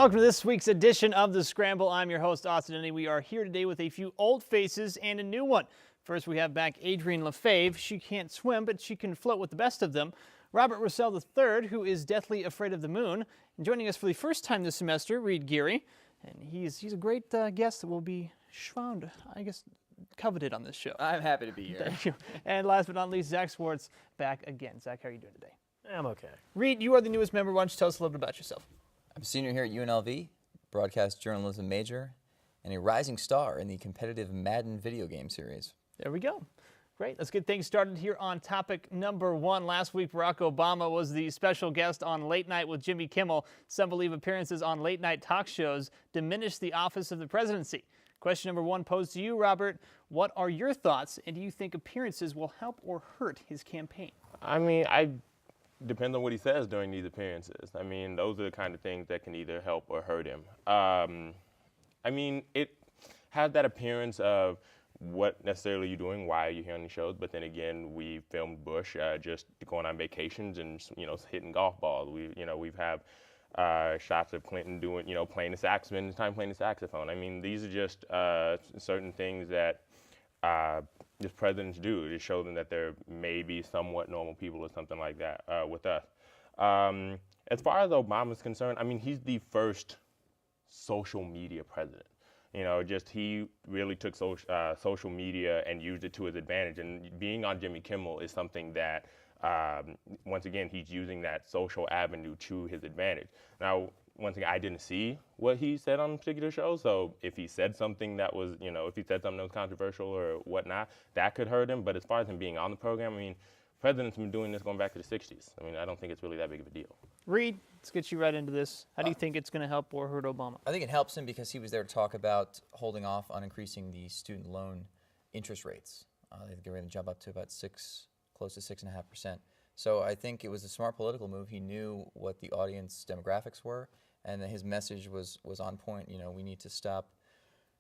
Welcome to this week's edition of The Scramble. I'm your host, Austin Denny. We are here today with a few old faces and a new one. First, we have back Adrienne Lefebvre. She can't swim, but she can float with the best of them. Robert Roussel III, who is deathly afraid of the moon. And joining us for the first time this semester, Reed Geary. And he's a great guest that will be found, I guess, coveted on this show. I'm happy to be here. Thank you. And last but not least, Zach Swartz back again. Zach, how are you doing today? I'm okay. Reed, you are the newest member. Why don't you tell us a little bit about yourself? I'm a senior here at UNLV, broadcast journalism major, and a rising star in the competitive Madden video game series. There we go. Great. Let's get things started here on topic number one. Last week, Barack Obama was the special guest on Late Night with Jimmy Kimmel. Some believe appearances on late night talk shows diminish the office of the presidency. Question number one posed to you, Robert. What are your thoughts, and do you think appearances will help or hurt his campaign? I mean, depends on what he says during these appearances. I mean, those are the kind of things that can either help or hurt him. I mean, it has that appearance of what necessarily you're doing, why are you here on the shows, but then again, we filmed Bush just going on vacations and, hitting golf balls. We've had shots of Clinton doing, playing the saxophone. I mean, these are just certain things that just presidents do to show them that they're maybe somewhat normal people or something like that with us. As far as Obama's concerned, I mean, he's the first social media president. He really took social media and used it to his advantage. And being on Jimmy Kimmel is something that, once again, he's using that social avenue to his advantage. Now, once again, I didn't see what he said on particular shows, so if he said something that was, if he said something that was controversial or whatnot, that could hurt him. But as far as him being on the program, I mean, presidents have been doing this going back to the 60s. I mean, I don't think it's really that big of a deal. Reed, let's get you right into this. How do you think it's going to help or hurt Obama? I think it helps him because he was there to talk about holding off on increasing the student loan interest rates. They're going to jump up to about close to 6.5%. So I think it was a smart political move. He knew what the audience demographics were, and his message was on point. We need to stop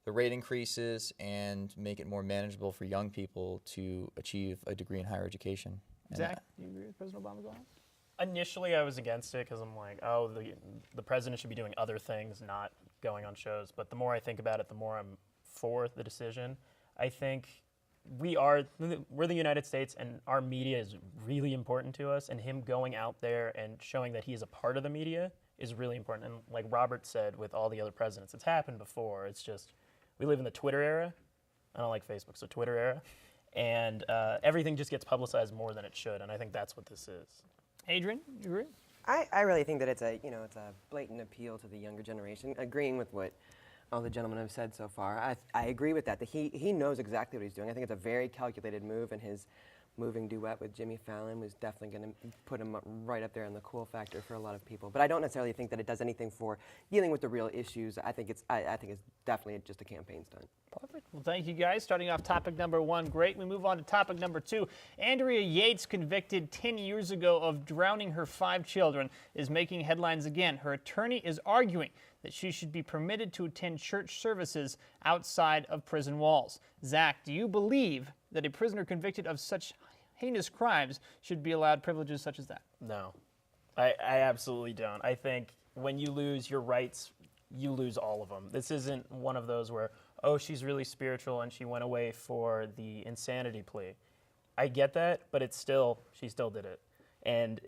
the rate increases and make it more manageable for young people to achieve a degree in higher education. Zach, do you agree with President Obama going on? Initially, I was against it because I'm like, oh, the president should be doing other things, not going on shows. But the more I think about it, the more I'm for the decision. I think we're the United States, and our media is really important to us, and him going out there and showing that he is a part of the media is really important. And like Robert said, with all the other presidents, it's happened before. It's just, we live in the Twitter era. I don't like Facebook, so Twitter era. And everything just gets publicized more than it should, and I think that's what this is. Adrienne, you agree? I really think that it's a blatant appeal to the younger generation, agreeing with what all the gentlemen have said so far. I agree with that he knows exactly what he's doing. I think it's a very calculated move, and his moving duet with Jimmy Fallon was definitely going to put him right up there in the cool factor for a lot of people. But I don't necessarily think that it does anything for dealing with the real issues. I think it's definitely just a campaign stunt. Perfect. Well, thank you guys. Starting off topic number one, great. We move on to topic number two. Andrea Yates, convicted 10 years ago of drowning her 5 children, is making headlines again. Her attorney is arguing that she should be permitted to attend church services outside of prison walls. Zach, do you believe that a prisoner convicted of such heinous crimes should be allowed privileges such as that? No, I absolutely don't. I think when you lose your rights, you lose all of them. This isn't one of those where, oh, she's really spiritual and she went away for the insanity plea. I get that, but she still did it. And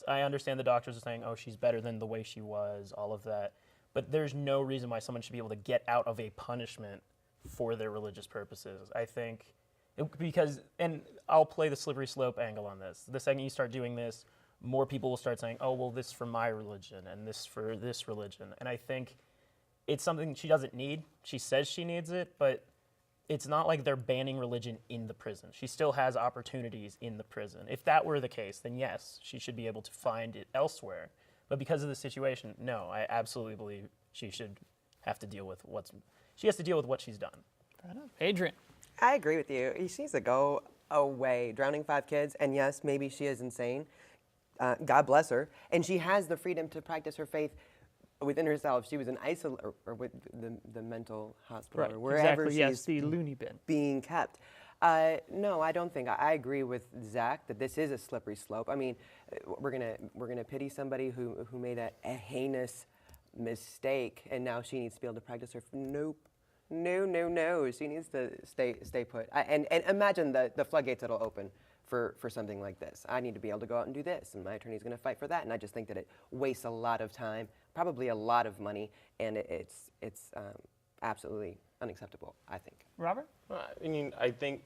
I understand the doctors are saying, oh, she's better than the way she was, all of that. But there's no reason why someone should be able to get out of a punishment for their religious purposes. I think, and I'll play the slippery slope angle on this. The second you start doing this, more people will start saying, oh, well, this for my religion and this for this religion. And I think it's something she doesn't need. She says she needs it, but it's not like they're banning religion in the prison. She still has opportunities in the prison. If that were the case, then yes, she should be able to find it elsewhere. But because of the situation, no, I absolutely believe she should have to deal with what she's done. Fair enough. Adrienne. I agree with you. She needs to go away. Drowning 5 kids, and yes, maybe she is insane. God bless her. And she has the freedom to practice her faith within herself. She was in or with the mental hospital, right, or wherever exactly, she's the loony bin being kept. No, I don't think. I agree with Zach that this is a slippery slope. I mean, we're gonna pity somebody who made a heinous mistake, and now she needs to be able to practice her. Nope. No. She needs to stay put. And imagine the floodgates that'll open for something like this. I need to be able to go out and do this, and my attorney's going to fight for that. And I just think that it wastes a lot of time, probably a lot of money, and it's absolutely unacceptable, I think. Robert? I mean, I think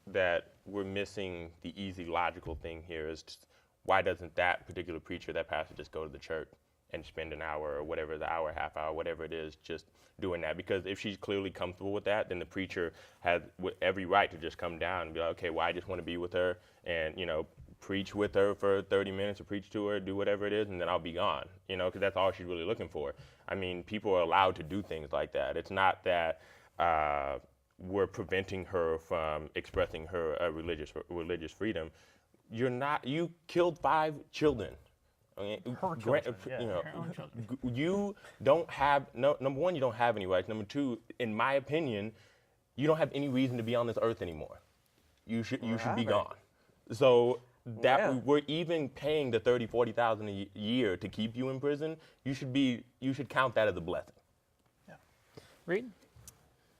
that we're missing the easy, logical thing here is just, why doesn't that particular preacher, that pastor, just go to the church and spend an hour or whatever, the hour, half hour, whatever it is, just doing that? Because if she's clearly comfortable with that, then the preacher has every right to just come down and be like, okay, well, I just want to be with her and, preach with her for 30 minutes or preach to her, do whatever it is, and then I'll be gone, because that's all she's really looking for. I mean, people are allowed to do things like that. It's not that we're preventing her from expressing her religious freedom. You killed 5 children. I mean, Her children, her own children. You don't have, number one, you don't have any rights. Number two, in my opinion, you don't have any reason to be on this earth anymore. You should be gone. So that we're even paying the $30,000, $40,000 a year to keep you in prison, you should count that as a blessing. Yeah. Reed?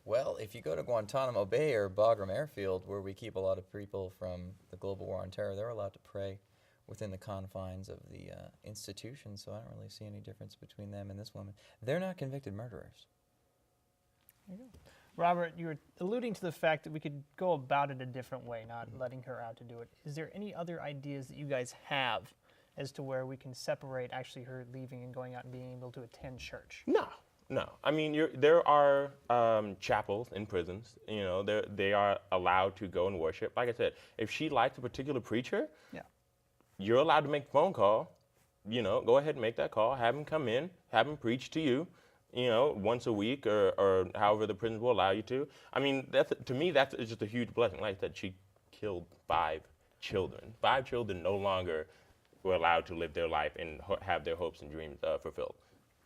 Well, if you go to Guantanamo Bay or Bagram Airfield, where we keep a lot of people from the global war on terror, they're allowed to pray within the confines of the institution, so I don't really see any difference between them and this woman. They're not convicted murderers. There you go. Robert, you were alluding to the fact that we could go about it a different way, not letting her out to do it. Is there any other ideas that you guys have as to where we can separate actually her leaving and going out and being able to attend church? No. I mean, there are chapels in prisons. They are allowed to go and worship. Like I said, if she likes a particular preacher, you're allowed to make a phone call. Go ahead and make that call. Have him come in. Have him preach to you. Once a week or however the prisons will allow you to. I mean, to me, that's just a huge blessing. Like I said, she killed 5 children. 5 children no longer were allowed to live their life and have their hopes and dreams fulfilled.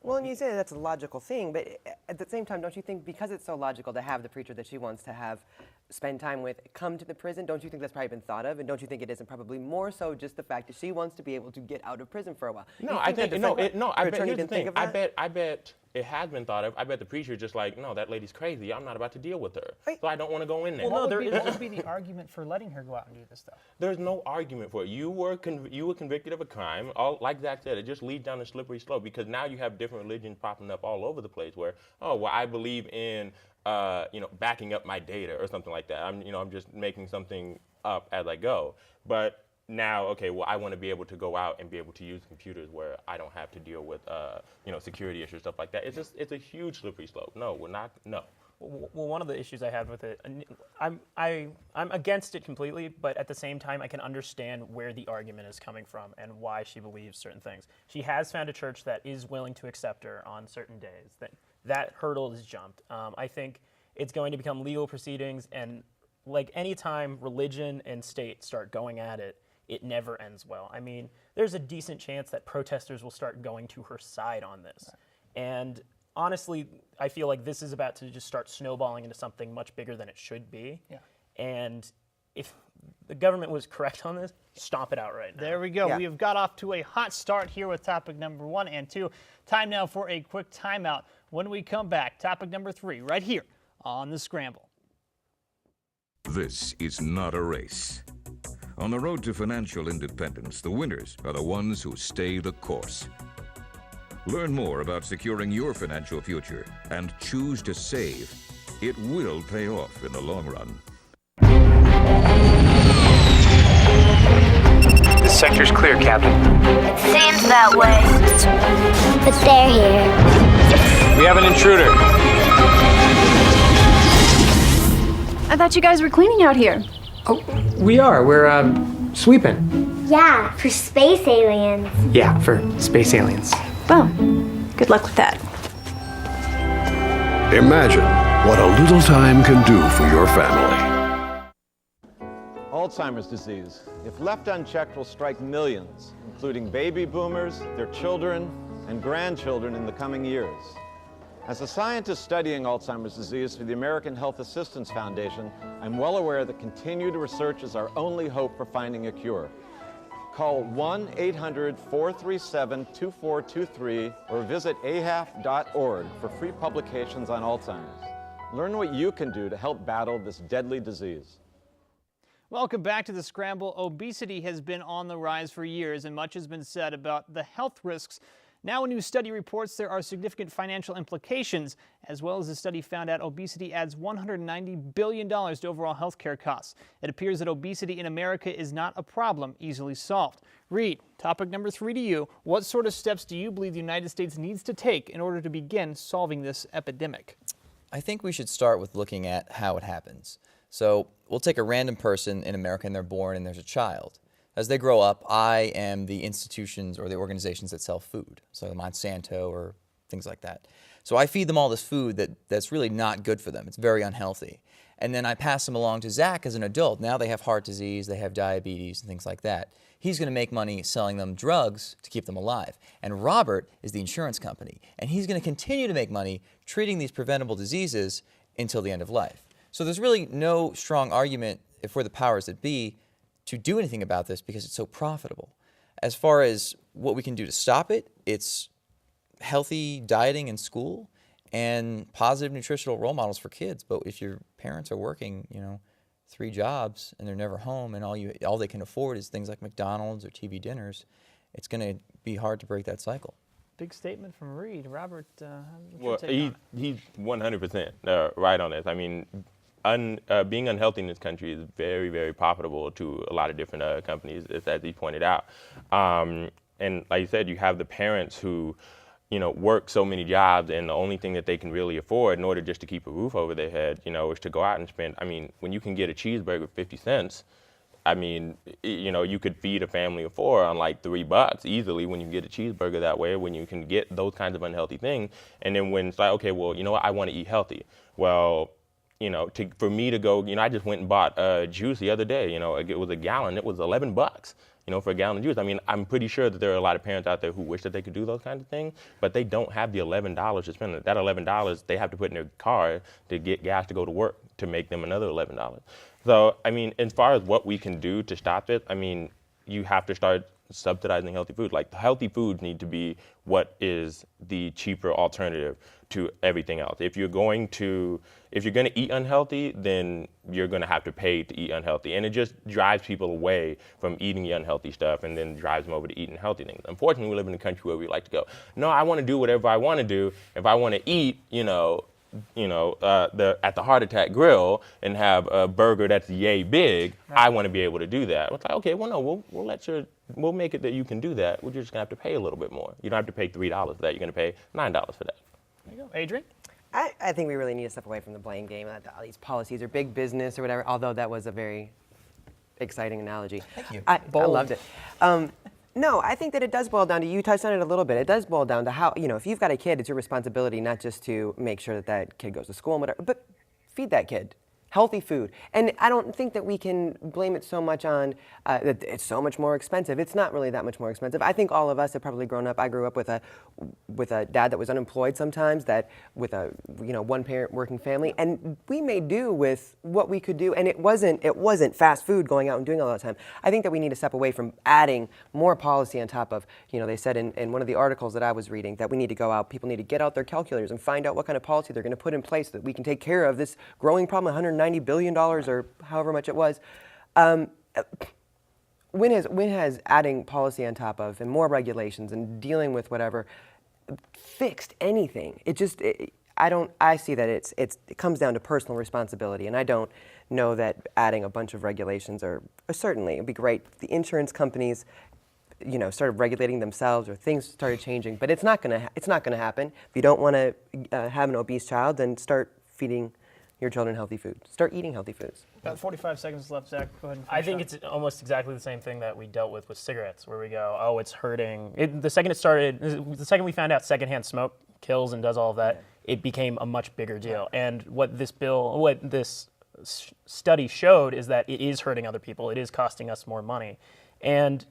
Well, and you say that's a logical thing, but at the same time, don't you think because it's so logical to have the preacher that she wants to spend time with come to the prison, don't you think that's probably been thought of? And don't you think it isn't probably more so just the fact that she wants to be able to get out of prison for a while? No, I bet it has been thought of. I bet the preacher just like, no, that lady's crazy. I'm not about to deal with her. So I don't want to go in there. Well, what would be the argument for letting her go out and do this stuff? There's no argument for it. You were convicted of a crime. Like Zach said, it just leads down a slippery slope because now you have different religions popping up all over the place where, I believe in, backing up my data or something like that. I'm just making something up as I go. But now, I want to be able to go out and be able to use computers where I don't have to deal with, security issues, stuff like that. It's a huge slippery slope. No, we're not. No. Well, one of the issues I have with it, I'm against it completely, but at the same time, I can understand where the argument is coming from and why she believes certain things. She has found a church that is willing to accept her on certain days. That hurdle is jumped. I think it's going to become legal proceedings, and like any time religion and state start going at it, it never ends well. I mean, there's a decent chance that protesters will start going to her side on this. Right. And honestly, I feel like this is about to just start snowballing into something much bigger than it should be. Yeah. And if the government was correct on this, stomp it out right now. There we go. Yeah. We have got off to a hot start here with topic number 1 and 2. Time now for a quick timeout. When we come back, topic number 3, right here on The Scramble. This is not a race. On the road to financial independence, the winners are the ones who stay the course. Learn more about securing your financial future and choose to save. It will pay off in the long run. This sector's clear, Captain. It seems that way. But they're here. We have an intruder. I thought you guys were cleaning out here. Oh, we are. We're, sweeping. Yeah, for space aliens. Yeah, for space aliens. Boom. Good luck with that. Imagine what a little time can do for your family. Alzheimer's disease, if left unchecked, will strike millions, including baby boomers, their children, and grandchildren in the coming years. As a scientist studying Alzheimer's disease for the American Health Assistance Foundation, I'm well aware that continued research is our only hope for finding a cure. Call 1-800-437-2423 or visit ahaf.org for free publications on Alzheimer's. Learn what you can do to help battle this deadly disease. Welcome back to the Scramble. Obesity has been on the rise for years, and much has been said about the health risks. Now a new study reports there are significant financial implications, as well as a study found out obesity adds $190 billion to overall healthcare costs. It appears that obesity in America is not a problem easily solved. Reed, topic number 3 to you. What sort of steps do you believe the United States needs to take in order to begin solving this epidemic? I think we should start with looking at how it happens. So we'll take a random person in America and they're born and there's a child. As they grow up, I am the institutions or the organizations that sell food, so Monsanto or things like that. So I feed them all this food that's really not good for them. It's very unhealthy. And then I pass them along to Zach as an adult. Now they have heart disease, they have diabetes and things like that. He's going to make money selling them drugs to keep them alive. And Robert is the insurance company, and he's going to continue to make money treating these preventable diseases until the end of life. So there's really no strong argument, if we're the powers that be, to do anything about this because it's so profitable. As far as what we can do to stop it, it's healthy dieting in school and positive nutritional role models for kids. But if your parents are working, 3 jobs and they're never home and all they can afford is things like McDonald's or TV dinners, it's going to be hard to break that cycle. Big statement from Reed. Robert, well, he's 100% right on this. I mean, being unhealthy in this country is very, very profitable to a lot of different companies, as he pointed out. And like you said, you have the parents who, work so many jobs, and the only thing that they can really afford in order just to keep a roof over their head, is to go out and spend. I mean, when you can get a cheeseburger for 50 cents, I mean, you could feed a family of 4 on like $3 easily when you get a cheeseburger that way, when you can get those kinds of unhealthy things. And then when it's like, okay, well, you know what, I want to eat healthy. Well, for me to go, I just went and bought juice the other day. It was a gallon. It was $11, for a gallon of juice. I mean, I'm pretty sure that there are a lot of parents out there who wish that they could do those kinds of things, but they don't have the $11 to spend. That $11 they have to put in their car to get gas to go to work to make them another $11. So, I mean, as far as what we can do to stop it, I mean, you have to start subsidizing healthy food. Like, healthy foods need to be what is the cheaper alternative to everything else. If you're going to eat unhealthy, then you're going to have to pay to eat unhealthy. And it just drives people away from eating the unhealthy stuff and then drives them over to eating healthy things. Unfortunately, we live in a country where we like to go, no, I want to do whatever I want to do. If I want to eat, at the Heart Attack Grill and have a burger that's yay big, I want to be able to do that. It's like, okay, well, no, we'll make it that you can do that. We're just going to have to pay a little bit more. You don't have to pay $3 for that. You're going to pay $9 for that. There you go. Adrian? I think we really need to step away from the blame game. All these policies are big business or whatever, although that was a very exciting analogy. Thank you. I loved it. No, I think that it does boil down to, you touched on it a little bit, it does boil down to how, if you've got a kid, it's your responsibility not just to make sure that kid goes to school and whatever, but feed that kid healthy food. And I don't think that we can blame it so much on that it's so much more expensive. It's not really that much more expensive. I think all of us have probably grown up. I grew up with a dad that was unemployed sometimes, that with a one parent working family, and we made do with what we could do. And it wasn't fast food going out and doing all the time. I think that we need to step away from adding more policy on top of, they said in one of the articles that I was reading that we need to go out, people need to get out their calculators and find out what kind of policy they're going to put in place so that we can take care of this growing problem, $190 billion or however much it was. When has adding policy on top of and more regulations and dealing with whatever fixed anything? I see that it comes down to personal responsibility, and I don't know that adding a bunch of regulations certainly it'd be great if the insurance companies started regulating themselves or things started changing, but it's not gonna happen. If you don't want to have an obese child, then start feeding your children healthy food. Start eating healthy foods. About 45 seconds left, Zach. Go ahead and I think it's almost exactly the same thing that we dealt with cigarettes, where we go, oh, it's hurting. The second we found out secondhand smoke kills and does all of that, it became a much bigger deal. And what this study showed is that it is hurting other people. It is costing us more money. And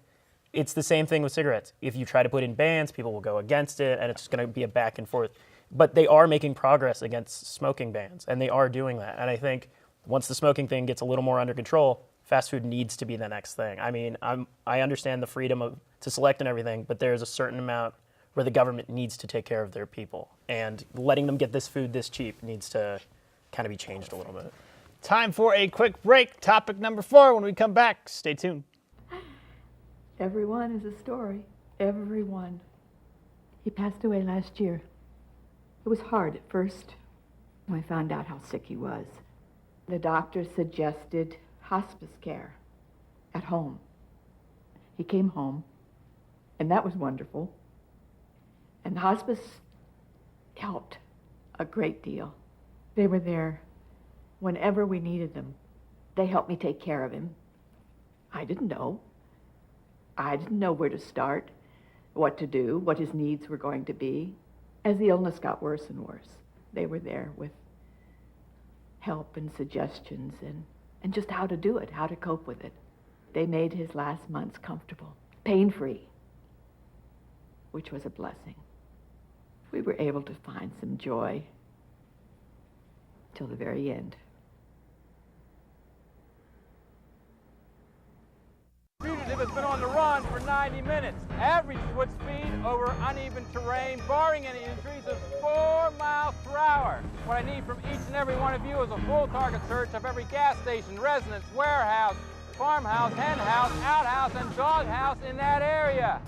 it's the same thing with cigarettes. If you try to put in bans, people will go against it, and it's going to be a back and forth. But they are making progress against smoking bans, and they are doing that. And I think once the smoking thing gets a little more under control, fast food needs to be the next thing. I mean, I understand the freedom to select and everything, but there's a certain amount where the government needs to take care of their people. And letting them get this food this cheap needs to kind of be changed a little bit. Time for a quick break. Topic number 4 when we come back. Stay tuned. Everyone is a story. Everyone. He passed away last year. It was hard at first when I found out how sick he was. The doctor suggested hospice care at home. He came home, and that was wonderful. And the hospice helped a great deal. They were there whenever we needed them. They helped me take care of him. I didn't know. I didn't know where to start, what to do, what his needs were going to be. As the illness got worse and worse, they were there with help and suggestions and just how to do it, how to cope with it. They made his last months comfortable, pain-free, which was a blessing. We were able to find some joy till the very end. Fugitive has been on the run for 90 minutes. Average foot speed over uneven terrain, barring any injuries, is 4 miles per hour. What I need from each and every one of you is a full target search of every gas station, residence, warehouse, farmhouse, hen house, outhouse, and doghouse in that area.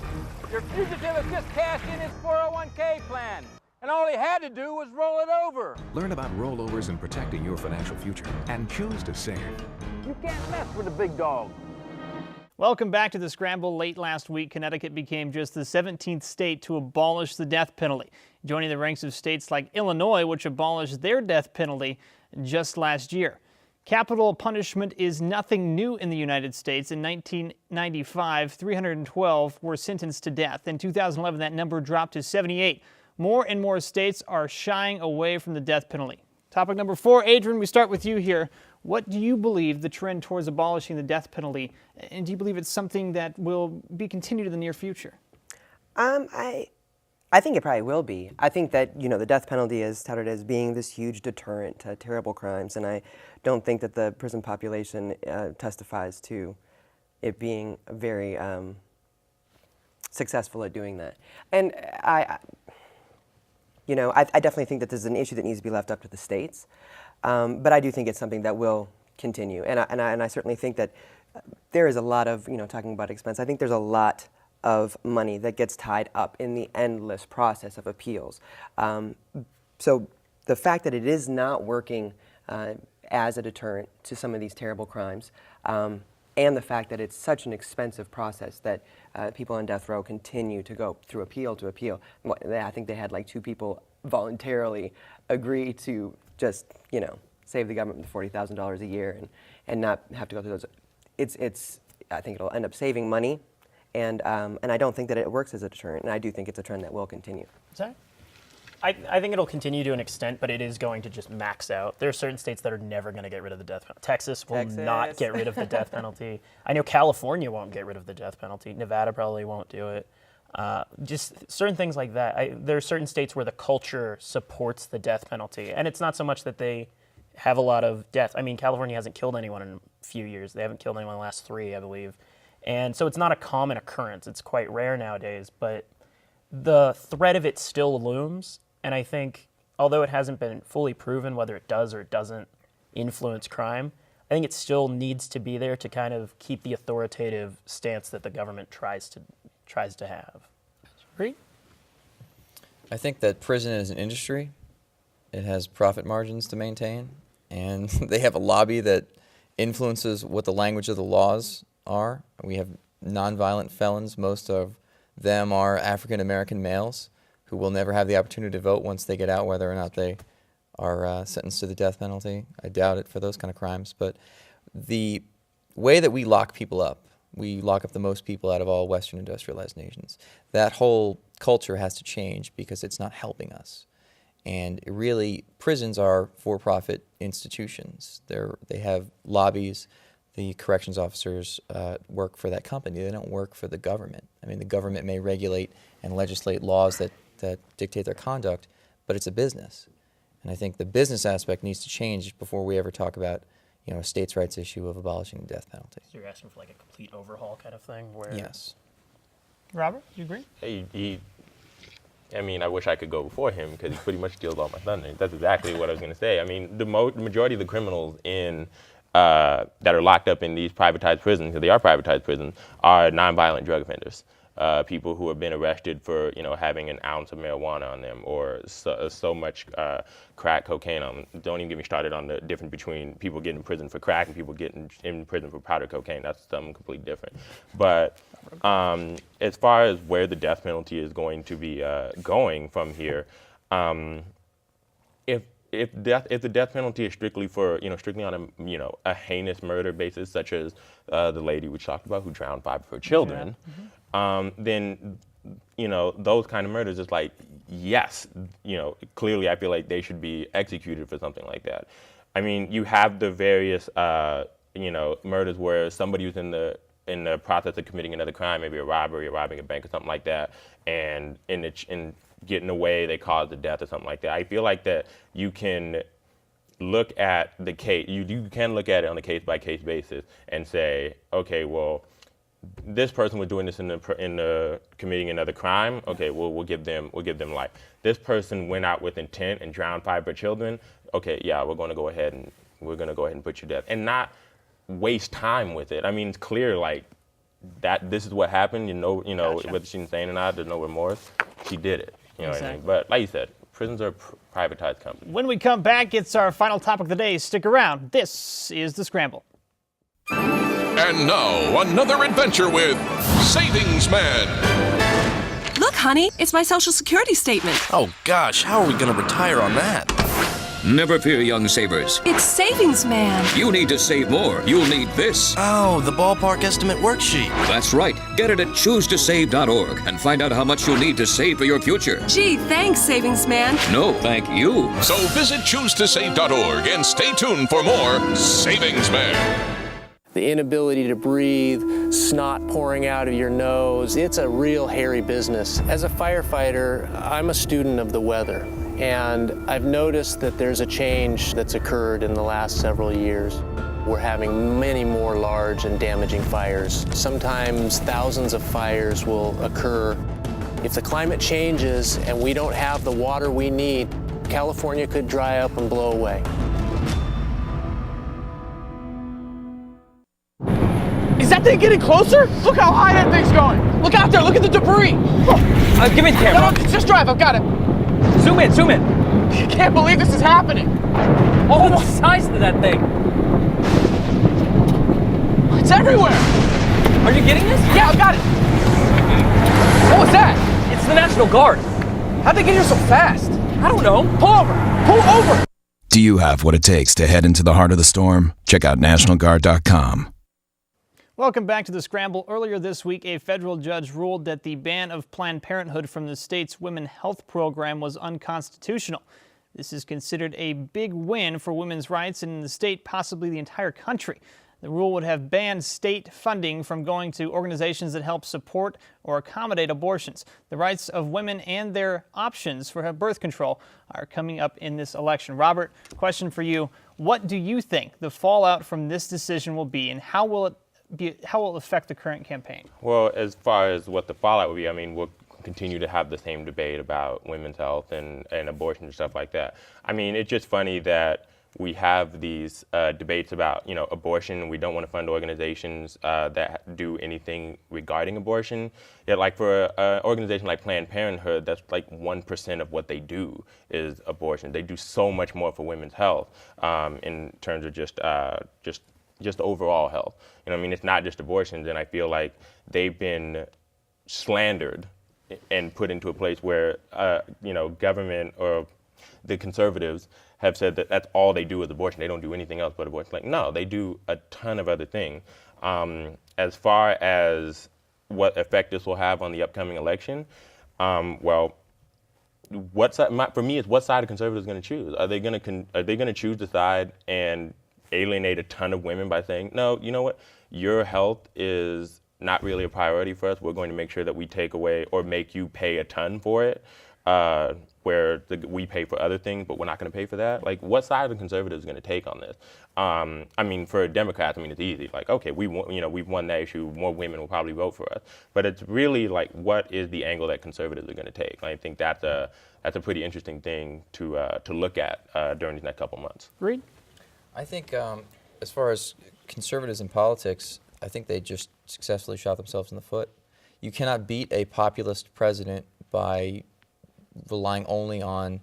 Your fugitive has just cashed in his 401k plan, and all he had to do was roll it over. Learn about rollovers and protecting your financial future, and choose to save. You can't mess with a big dog. Welcome back to the Scramble. Late last week, Connecticut became just the 17th state to abolish the death penalty, joining the ranks of states like Illinois, which abolished their death penalty just last year. Capital punishment is nothing new in the United States. In 1995, 312 were sentenced to death. In 2011, that number dropped to 78. More and more states are shying away from the death penalty. Topic number 4, Adrian, we start with you here. What do you believe the trend towards abolishing the death penalty, and do you believe it's something that will be continued in the near future? I think it probably will be. I think that, the death penalty is touted as being this huge deterrent to terrible crimes, and I don't think that the prison population testifies to it being very successful at doing that. And I definitely think that this is an issue that needs to be left up to the states, but I do think it's something that will continue. And I certainly think that there is a lot of, talking about expense, I think there's a lot of money that gets tied up in the endless process of appeals. So the fact that it is not working as a deterrent to some of these terrible crimes, and the fact that it's such an expensive process that people on death row continue to go through appeal to appeal. I think they had like 2 people voluntarily agree to just, save the government $40,000 a year and not have to go through those. I think it'll end up saving money, and I don't think that it works as a deterrent, and I do think it's a trend that will continue. Sorry? I think it'll continue to an extent, but it is going to just max out. There are certain states that are never going to get rid of the death penalty. Texas will not get rid of the death penalty. I know California won't get rid of the death penalty. Nevada probably won't do it. Just certain things like that. There are certain states where the culture supports the death penalty, and it's not so much that they have a lot of death. I mean, California hasn't killed anyone in a few years. They haven't killed anyone in the last 3, I believe. And so it's not a common occurrence. It's quite rare nowadays, but the threat of it still looms. And I think, although it hasn't been fully proven whether it does or it doesn't influence crime, I think it still needs to be there to kind of keep the authoritative stance that the government tries to have. Agree? I think that prison is an industry. It has profit margins to maintain, and they have a lobby that influences what the language of the laws are. We have nonviolent felons. Most of them are African-American males who will never have the opportunity to vote once they get out, whether or not they are sentenced to the death penalty. I doubt it for those kind of crimes. But the way that we lock people up, we lock up the most people out of all Western industrialized nations. That whole culture has to change because it's not helping us. And really, prisons are for-profit institutions. They have lobbies. The corrections officers work for that company. They don't work for the government. I mean, the government may regulate and legislate laws that dictate their conduct, but it's a business. And I think the business aspect needs to change before we ever talk about, a states' rights issue of abolishing the death penalty. So you're asking for like a complete overhaul kind of thing? Where Yes. Robert, do you agree? I wish I could go before him because he pretty much steals all my thunder. That's exactly what I was going to say. I mean, the majority of the criminals that are locked up in these privatized prisons, because they are privatized prisons, are nonviolent drug offenders. People who have been arrested for, having an ounce of marijuana on them or so much crack cocaine on them. Don't even get me started on the difference between people getting in prison for crack and people getting in prison for powder cocaine. That's something completely different. But as far as where the death penalty is going to be going from here, if the death penalty is strictly for, strictly on a heinous murder basis, such as the lady we talked about who drowned 5 of her children, then, those kind of murders is like, yes, clearly I feel like they should be executed for something like that. I mean, you have the various, murders where somebody who's in the process of committing another crime, maybe a robbery or robbing a bank or something like that, and in getting away, they cause the death or something like that. I feel like that you can look at the case, you can look at it on a case-by-case basis and say, okay, well, this person was doing this in committing another crime. Okay, well, we'll give them life. This person went out with intent and drowned 5 of her children. Okay, yeah, we're going to go ahead and put you to death, and not waste time with it. I mean, it's clear like that this is what happened. Gotcha. Whether she's insane or not, there's no remorse. She did it. You know what I mean? Exactly. But like you said, prisons are privatized companies. When we come back, it's our final topic of the day. Stick around. This is The Scramble. And now, another adventure with Savings Man. Look, honey, it's my Social Security statement. Oh, gosh, how are we going to retire on that? Never fear, young savers. It's Savings Man. You need to save more. You'll need this. Oh, the ballpark estimate worksheet. That's right. Get it at choosetosave.org and find out how much you'll need to save for your future. Gee, thanks, Savings Man. No, thank you. So visit choosetosave.org and stay tuned for more Savings Man. The inability to breathe, snot pouring out of your nose, it's a real hairy business. As a firefighter, I'm a student of the weather, and I've noticed that there's a change that's occurred in the last several years. We're having many more large and damaging fires. Sometimes thousands of fires will occur. If the climate changes and we don't have the water we need, California could dry up and blow away. Is that thing getting closer? Look how high that thing's going. Look out there, look at the debris. Give me the camera. No, just drive, I've got it. Zoom in, zoom in. I can't believe this is happening. Oh, the size of that thing. It's everywhere. Are you getting this? Yeah, I've got it. What was that? It's the National Guard. How'd they get here so fast? I don't know. Pull over, pull over. Do you have what it takes to head into the heart of the storm? Check out NationalGuard.com. Welcome back to The Scramble. Earlier this week, a federal judge ruled that the ban of Planned Parenthood from the state's women's health program was unconstitutional. This is considered a big win for women's rights in the state, possibly the entire country. The rule would have banned state funding from going to organizations that help support or accommodate abortions. The rights of women and their options for birth control are coming up in this election. Robert, question for you. What do you think the fallout from this decision will be, and how will it affect the current campaign? Well, as far as what the fallout would be, I mean, we'll continue to have the same debate about women's health and abortion and stuff like that. I mean, it's just funny that we have these debates about, abortion. We don't want to fund organizations that do anything regarding abortion. Yet, like for an organization like Planned Parenthood, that's like 1% of what they do is abortion. They do so much more for women's health in terms of just overall health. I mean, it's not just abortions, and I feel like they've been slandered and put into a place where, government or the conservatives have said that that's all they do is abortion. They don't do anything else but abortion. Like, no, they do a ton of other things. As far as what effect this will have on the upcoming election, for me, it's what side the conservatives going to choose. Are they going to choose the side and alienate a ton of women by saying, no, you know what, your health is not really a priority for us. We're going to make sure that we take away or make you pay a ton for it. where we pay for other things, but we're not going to pay for that. Like, what side are the conservatives going to take on this? I mean, for Democrats, I mean, it's easy. Like, okay, we've won that issue. More women will probably vote for us. But it's really like, what is the angle that conservatives are going to take? And I think that's a pretty interesting thing to look at during these next couple months. Reed? I think as far as conservatives in politics, I think they just successfully shot themselves in the foot. You cannot beat a populist president by relying only on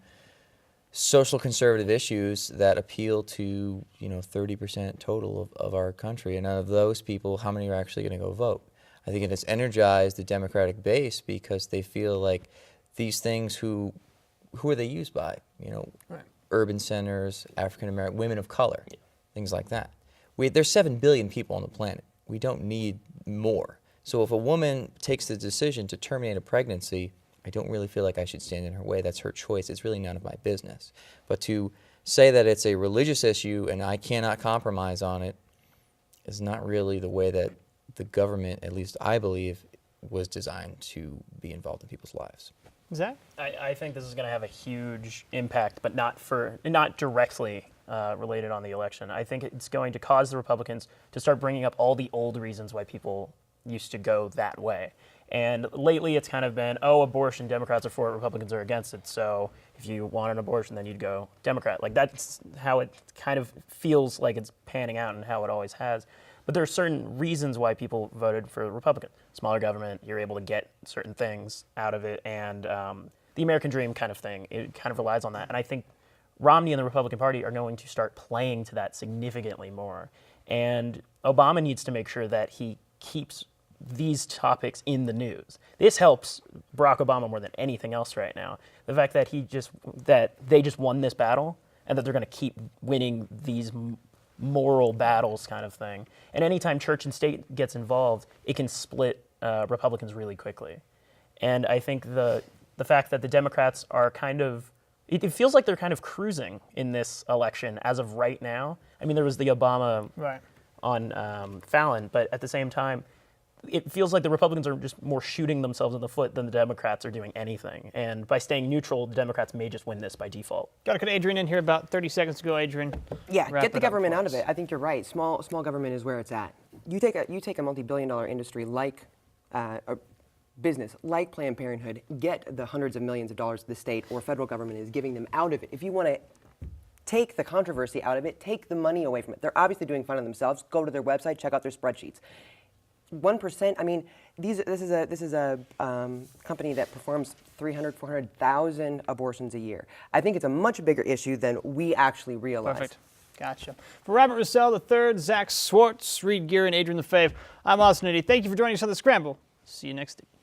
social conservative issues that appeal to 30% total of our country, and out of those people, how many are actually going to go vote? I think it has energized the Democratic base because they feel like these things, who are they used by? Right. Urban centers, African American, women of color, things like that. There's 7 billion people on the planet. We don't need more. So if a woman takes the decision to terminate a pregnancy, I don't really feel like I should stand in her way. That's her choice. It's really none of my business. But to say that it's a religious issue and I cannot compromise on it is not really the way that the government, at least I believe, was designed to be involved in people's lives. Zach? I think this is going to have a huge impact, but not directly related on the election. I think it's going to cause the Republicans to start bringing up all the old reasons why people used to go that way. And lately it's kind of been, abortion, Democrats are for it, Republicans are against it. So if you want an abortion, then you'd go Democrat. Like, that's how it kind of feels like it's panning out and how it always has. But there are certain reasons why people voted for Republican. Smaller government, you're able to get certain things out of it, and the American dream kind of thing, it kind of relies on that. And I think Romney and the Republican Party are going to start playing to that significantly more. And Obama needs to make sure that he keeps these topics in the news. This helps Barack Obama more than anything else right now. The fact that they just won this battle and that they're going to keep winning these moral battles kind of thing. And anytime church and state gets involved, it can split Republicans really quickly. And I think the fact that the Democrats are kind of, it feels like they're kind of cruising in this election as of right now. I mean, there was the Obama on Fallon, but at the same time, it feels like the Republicans are just more shooting themselves in the foot than the Democrats are doing anything. And by staying neutral, the Democrats may just win this by default. Got to cut Adrian in here about 30 seconds to go, Adrian. Yeah, get the government out of it. I think you're right. Small government is where it's at. You take a multi-billion-dollar industry like a business like Planned Parenthood, get the hundreds of millions of dollars the state or federal government is giving them out of it. If you want to take the controversy out of it, take the money away from it. They're obviously doing fine on themselves. Go to their website, check out their spreadsheets. 1%, I mean, this is a company that performs 400,000 abortions a year. I think it's a much bigger issue than we actually realize. Perfect. Gotcha. For Robert Roussel III, Zach Swartz, Reed Gear, and Adrian Lefebvre, I'm Austin Nitty. Thank you for joining us on The Scramble. See you next week.